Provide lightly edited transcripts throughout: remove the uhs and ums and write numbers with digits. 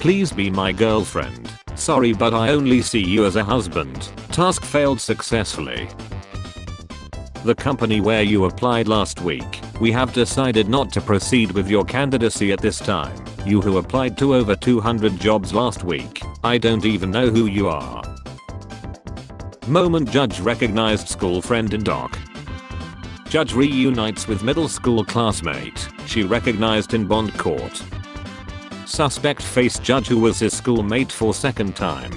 Please be my girlfriend. Sorry, but I only see you as a husband. Task failed successfully. The company where you applied last week, we have decided not to proceed with your candidacy at this time. You who applied to over 200 jobs last week, I don't even know who you are. Moment judge recognized school friend in dock. Judge reunites with middle school classmate she recognized in bond court. Suspect faced judge who was his schoolmate for second time.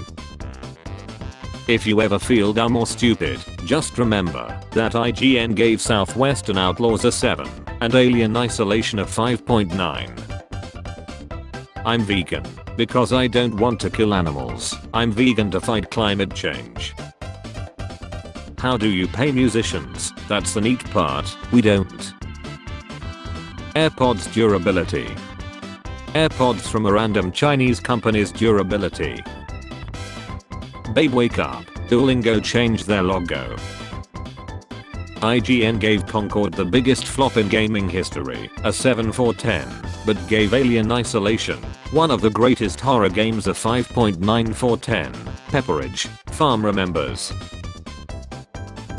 If you ever feel dumb or stupid, just remember that IGN gave Southwestern Outlaws a 7 and Alien Isolation a 5.9. I'm vegan because I don't want to kill animals. I'm vegan to fight climate change. How do you pay musicians? That's the neat part, we don't. AirPods durability. AirPods from a random Chinese company's durability. Babe wake up, Duolingo changed their logo. IGN gave Concord the biggest flop in gaming history, a 7 for 10, but gave Alien Isolation, one of the greatest horror games, a 5.9 for 10. Pepperidge Farm remembers.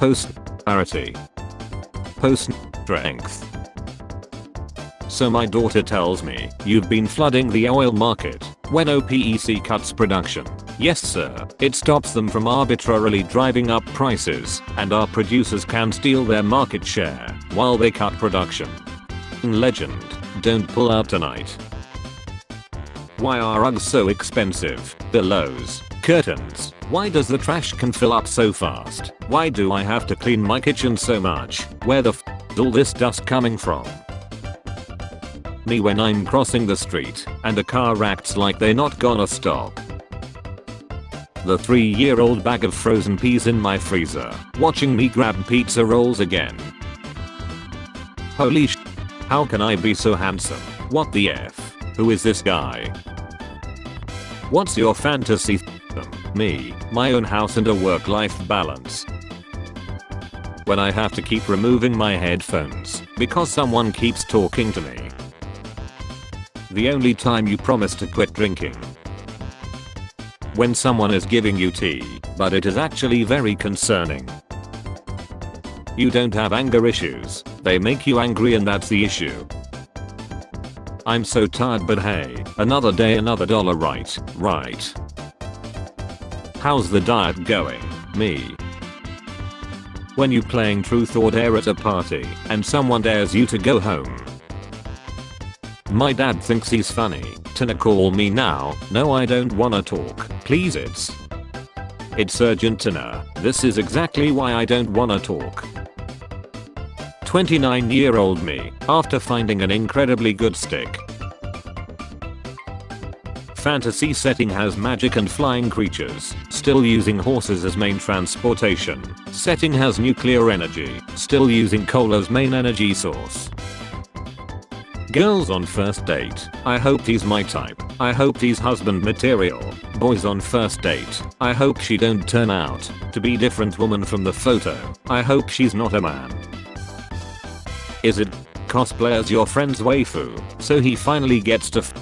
Post-parity. Post-strength. So my daughter tells me, you've been flooding the oil market when OPEC cuts production. Yes sir, it stops them from arbitrarily driving up prices, and our producers can steal their market share while they cut production. Legend, don't pull out tonight. Why are Uggs so expensive? Pillows, curtains. Why does the trash can fill up so fast? Why do I have to clean my kitchen so much? Where the f is all this dust coming from? Me when I'm crossing the street and a car acts like they're not gonna stop. The 3-year-old bag of frozen peas in my freezer, watching me grab pizza rolls again. Holy sh*, how can I be so handsome? What the f? Who is this guy? What's your fantasy? Me, my own house and a work-life balance. When I have to keep removing my headphones because someone keeps talking to me. The only time you promise to quit drinking. When someone is giving you tea, but it is actually very concerning. You don't have anger issues, they make you angry and that's the issue. I'm so tired, but hey, another day another dollar, right? How's the diet going? Me. When you playing truth or dare at a party and someone dares you to go home. My dad thinks he's funny. Tina, call me now. No, I don't wanna talk. Please, it's urgent, Tina. This is exactly why I don't wanna talk. 29-year-old me, after finding an incredibly good stick. Fantasy setting has magic and flying creatures, still using horses as main transportation. Setting has nuclear energy, still using coal as main energy source. Girls on first date, I hope he's my type. I hope he's husband material. Boys on first date, I hope she don't turn out to be different woman from the photo. I hope she's not a man. Is it cosplay as your friend's waifu, so he finally gets to f***?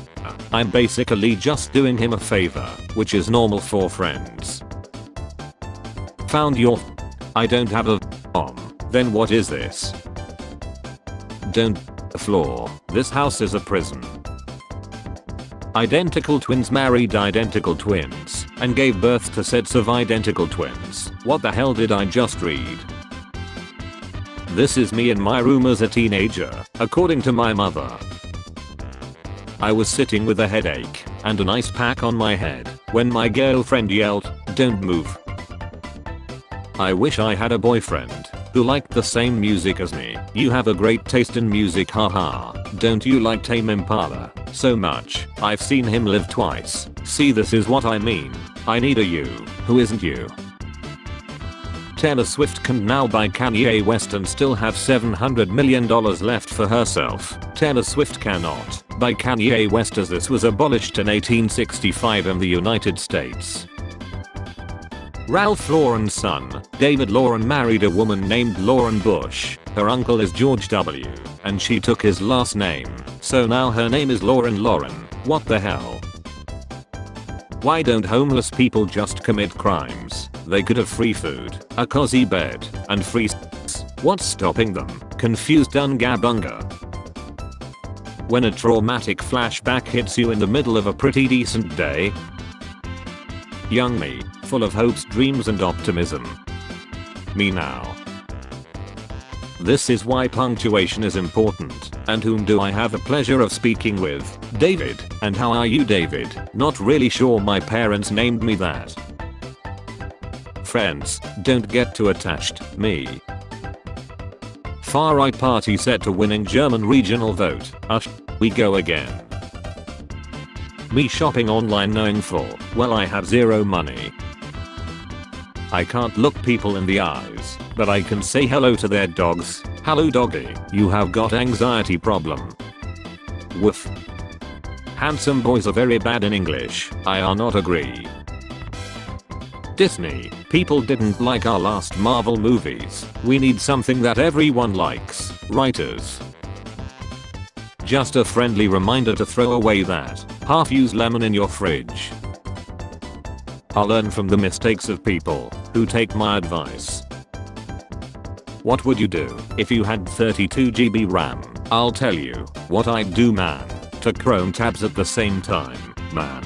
I'm basically just doing him a favor, which is normal for friends. Found your f***. I don't have a bomb. Then what is this? Don't the floor. This house is a prison. Identical twins married identical twins and gave birth to sets of identical twins. What the hell did I just read? This is me in my room as a teenager, according to my mother. I was sitting with a headache and an ice pack on my head when my girlfriend yelled, "Don't move." I wish I had a boyfriend who liked the same music as me. You have a great taste in music, haha. Don't you like Tame Impala so much? I've seen him live twice. See, this is what I mean. I need a you who isn't you. Taylor Swift can now buy Kanye West and still have $700 million left for herself. Taylor Swift cannot buy Kanye West as this was abolished in 1865 in the United States. Ralph Lauren's son, David Lauren, married a woman named Lauren Bush. Her uncle is George W. and she took his last name, so now her name is Lauren Lauren. What the hell? Why don't homeless people just commit crimes? They could have free food, a cozy bed, and free sex. What's stopping them? Confused Ungabunga. When a traumatic flashback hits you in the middle of a pretty decent day. Young me, full of hopes, dreams and optimism. Me now. This is why punctuation is important. And whom do I have the pleasure of speaking with? David. And how are you, David? Not really sure, my parents named me that. Friends, don't get too attached. Me. Far-right party set to winning German regional vote. We go again. Me shopping online knowing full well I have zero money. I can't look people in the eyes, but I can say hello to their dogs. Hello doggy, you have got anxiety problem. Woof. Handsome boys are very bad in English. I are not agree. Disney, people didn't like our last Marvel movies. We need something that everyone likes. Writers. Just a friendly reminder to throw away that half-used lemon in your fridge. I'll learn from the mistakes of people who take my advice. What would you do if you had 32 GB RAM? I'll tell you what I'd do, man. To Chrome tabs at the same time, man.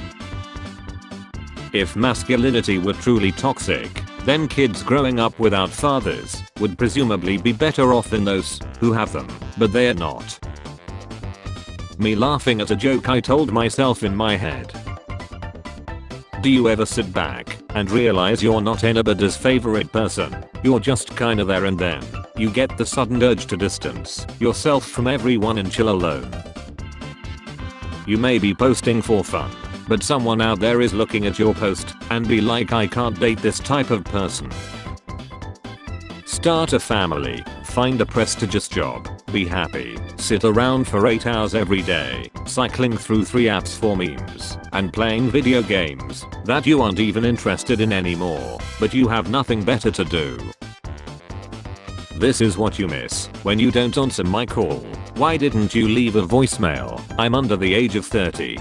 If masculinity were truly toxic, then kids growing up without fathers would presumably be better off than those who have them, but they're not. Me laughing at a joke I told myself in my head. Do you ever sit back and realize you're not anybody's favorite person? You're just kinda there, and then you get the sudden urge to distance yourself from everyone and chill alone. You may be posting for fun, but someone out there is looking at your post and be like, I can't date this type of person. Start a family, find a prestigious job, be happy, sit around for 8 hours every day, cycling through 3 apps for memes, and playing video games that you aren't even interested in anymore, but you have nothing better to do. This is what you miss when you don't answer my call. Why didn't you leave a voicemail? I'm under the age of 30.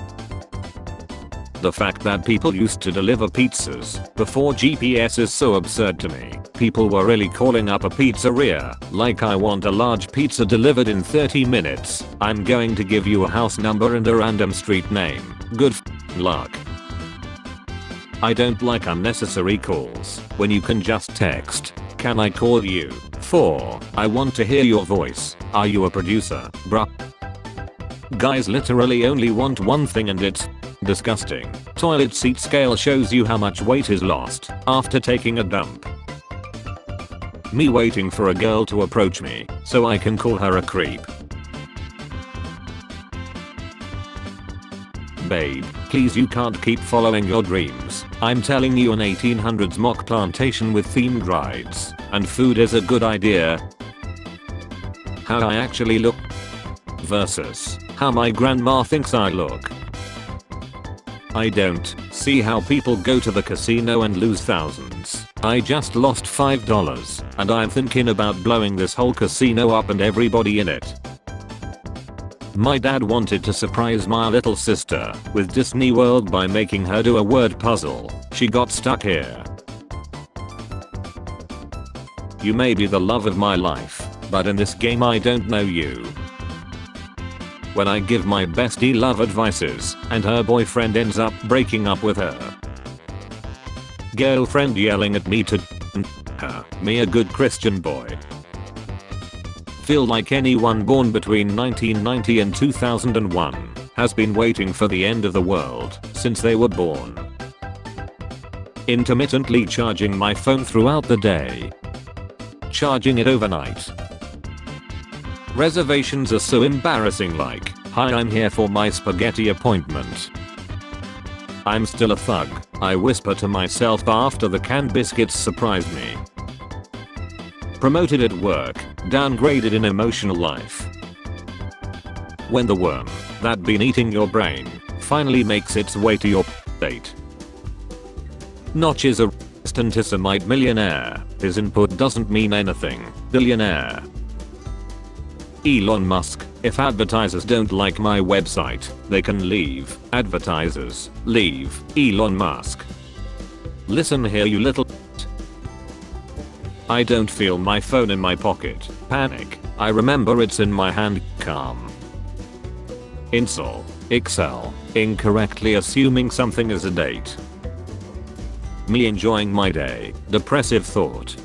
The fact that people used to deliver pizzas before GPS is so absurd to me. People were really calling up a pizzeria like, I want a large pizza delivered in 30 minutes. I'm going to give you a house number and a random street name. Good luck. I don't like unnecessary calls when you can just text. Can I call you? 4. I want to hear your voice. Are you a producer, bruh? Guys literally only want one thing, and it's disgusting. Toilet seat scale shows you how much weight is lost after taking a dump. Me waiting for a girl to approach me so I can call her a creep. Babe, please, you can't keep following your dreams. I'm telling you, an 1800s mock plantation with themed rides and food is a good idea. How I actually look versus how my grandma thinks I look. I don't see how people go to the casino and lose thousands. I just lost $5 and I'm thinking about blowing this whole casino up and everybody in it. My dad wanted to surprise my little sister with Disney World by making her do a word puzzle. She got stuck here. You may be the love of my life, but in this game I don't know you. When I give my bestie love advices and her boyfriend ends up breaking up with her. Girlfriend yelling at me to her. Me a good Christian boy. Feel like anyone born between 1990 and 2001 has been waiting for the end of the world since they were born. Intermittently charging my phone throughout the day. Charging it overnight. Reservations are so embarrassing, like, hi, I'm here for my spaghetti appointment. I'm still a thug, I whisper to myself after the canned biscuits surprised me. Promoted at work, downgraded in emotional life. When the worm that been eating your brain finally makes its way to your plate. Notch is a anti-Semite millionaire. His input doesn't mean anything. Billionaire. Elon Musk If advertisers don't like my website, they can leave. Advertisers, leave. Elon Musk. Listen here, you little. I don't feel my phone in my pocket. Panic. I remember it's in my hand. Calm. Insole. Excel. Incorrectly assuming something is a date. Me enjoying my day. Depressive thought.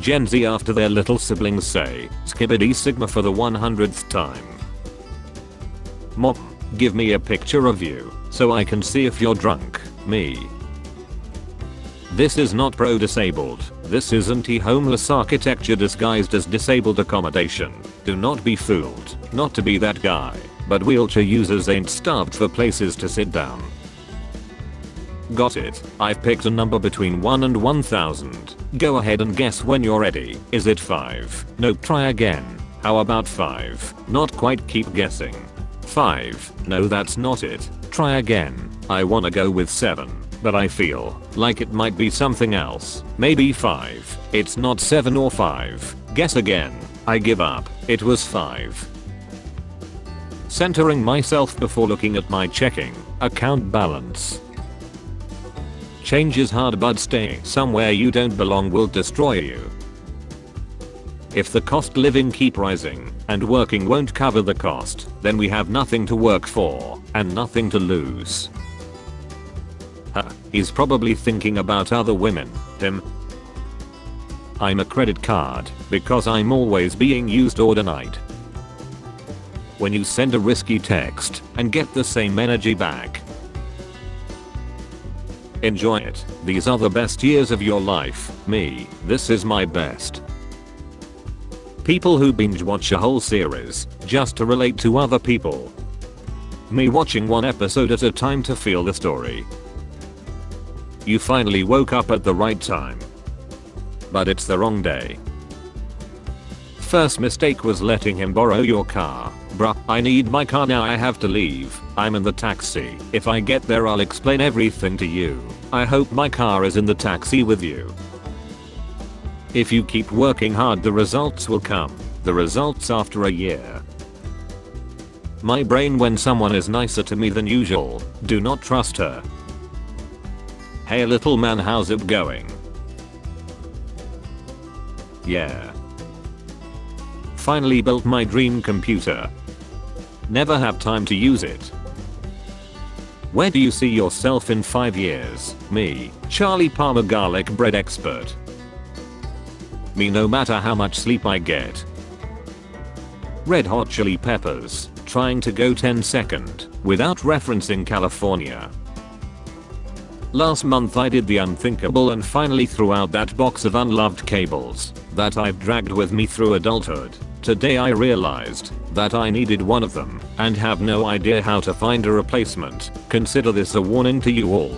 Gen Z after their little siblings say, Skibbity Sigma for the 100th time. Mom, give me a picture of you, so I can see if you're drunk. Me. This is not pro-disabled. This is anti-homeless architecture disguised as disabled accommodation. Do not be fooled. Not to be that guy, but wheelchair users ain't starved for places to sit down. Got it. I've picked a number between 1 and 1000. Go ahead and guess when you're ready. Is it 5? Nope, try again. How about 5? Not quite, keep guessing. 5. No, that's not it. Try again. I wanna go with 7, but I feel like it might be something else. Maybe 5. It's not 7 or 5. Guess again. I give up. It was 5. Centering myself before looking at my checking account balance. Change is hard, but staying somewhere you don't belong will destroy you. If the cost living keep rising and working won't cover the cost, then we have nothing to work for and nothing to lose. He's probably thinking about other women. Him. I'm a credit card because I'm always being used overnight. When you send a risky text and get the same energy back. Enjoy it. These are the best years of your life. Me. This is my best. People who binge watch a whole series just to relate to other people. Me watching one episode at a time to feel the story. You finally woke up at the right time. But it's the wrong day. First mistake was letting him borrow your car. Bruh, I need my car now, I have to leave. I'm in the taxi. If I get there I'll explain everything to you. I hope my car is in the taxi with you. If you keep working hard the results will come. The results after a year. My brain when someone is nicer to me than usual. Do not trust her. Hey little man, how's it going? Yeah. Finally built my dream computer. Never have time to use it. Where do you see yourself in 5 years? Me, Charlie Palmer, garlic bread expert. Me, no matter how much sleep I get. Red Hot Chili Peppers, trying to go 10-second without referencing California. Last month I did the unthinkable and finally threw out that box of unloved cables that I've dragged with me through adulthood. Today I realized that I needed one of them and have no idea how to find a replacement. Consider this a warning to you all.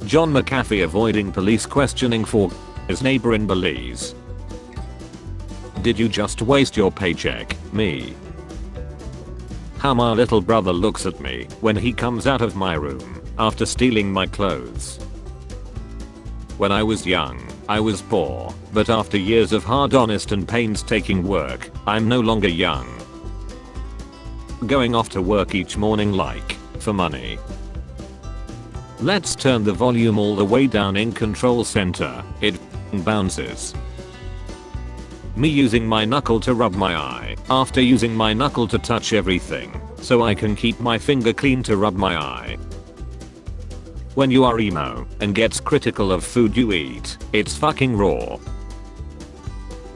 John McAfee avoiding police questioning for his neighbor in Belize. Did you just waste your paycheck? Me. How my little brother looks at me when he comes out of my room after stealing my clothes. When I was young, I was poor, but after years of hard, honest and painstaking work, I'm no longer young. Going off to work each morning like, for money. Let's turn the volume all the way down in control center, it bounces. Me using my knuckle to rub my eye, after using my knuckle to touch everything, so I can keep my finger clean to rub my eye. When you are emo and gets critical of food you eat, it's fucking raw.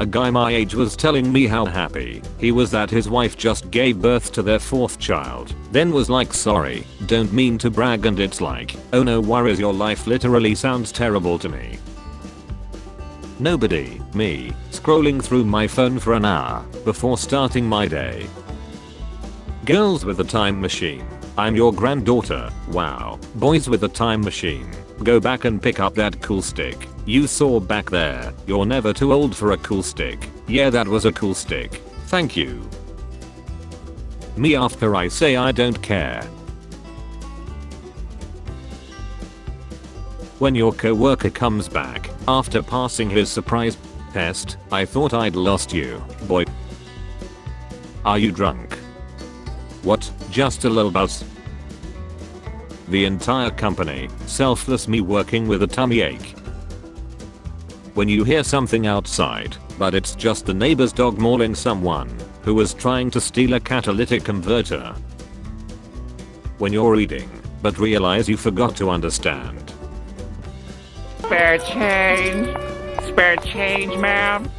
A guy my age was telling me how happy he was that his wife just gave birth to their 4th child, then was like, sorry, don't mean to brag, and it's like, oh no worries, your life literally sounds terrible to me. Nobody, me, scrolling through my phone for an hour before starting my day. Girls with a time machine. I'm your granddaughter. Wow. Boys with a time machine. Go back and pick up that cool stick you saw back there. You're never too old for a cool stick. Yeah, that was a cool stick. Thank you. Me after I say I don't care. When your coworker comes back after passing his surprise test, I thought I'd lost you, boy. Are you drunk? What, just a little buzz? The entire company, selfless me working with a tummy ache. When you hear something outside, but it's just the neighbor's dog mauling someone who was trying to steal a catalytic converter. When you're reading, but realize you forgot to understand. Spare change, ma'am.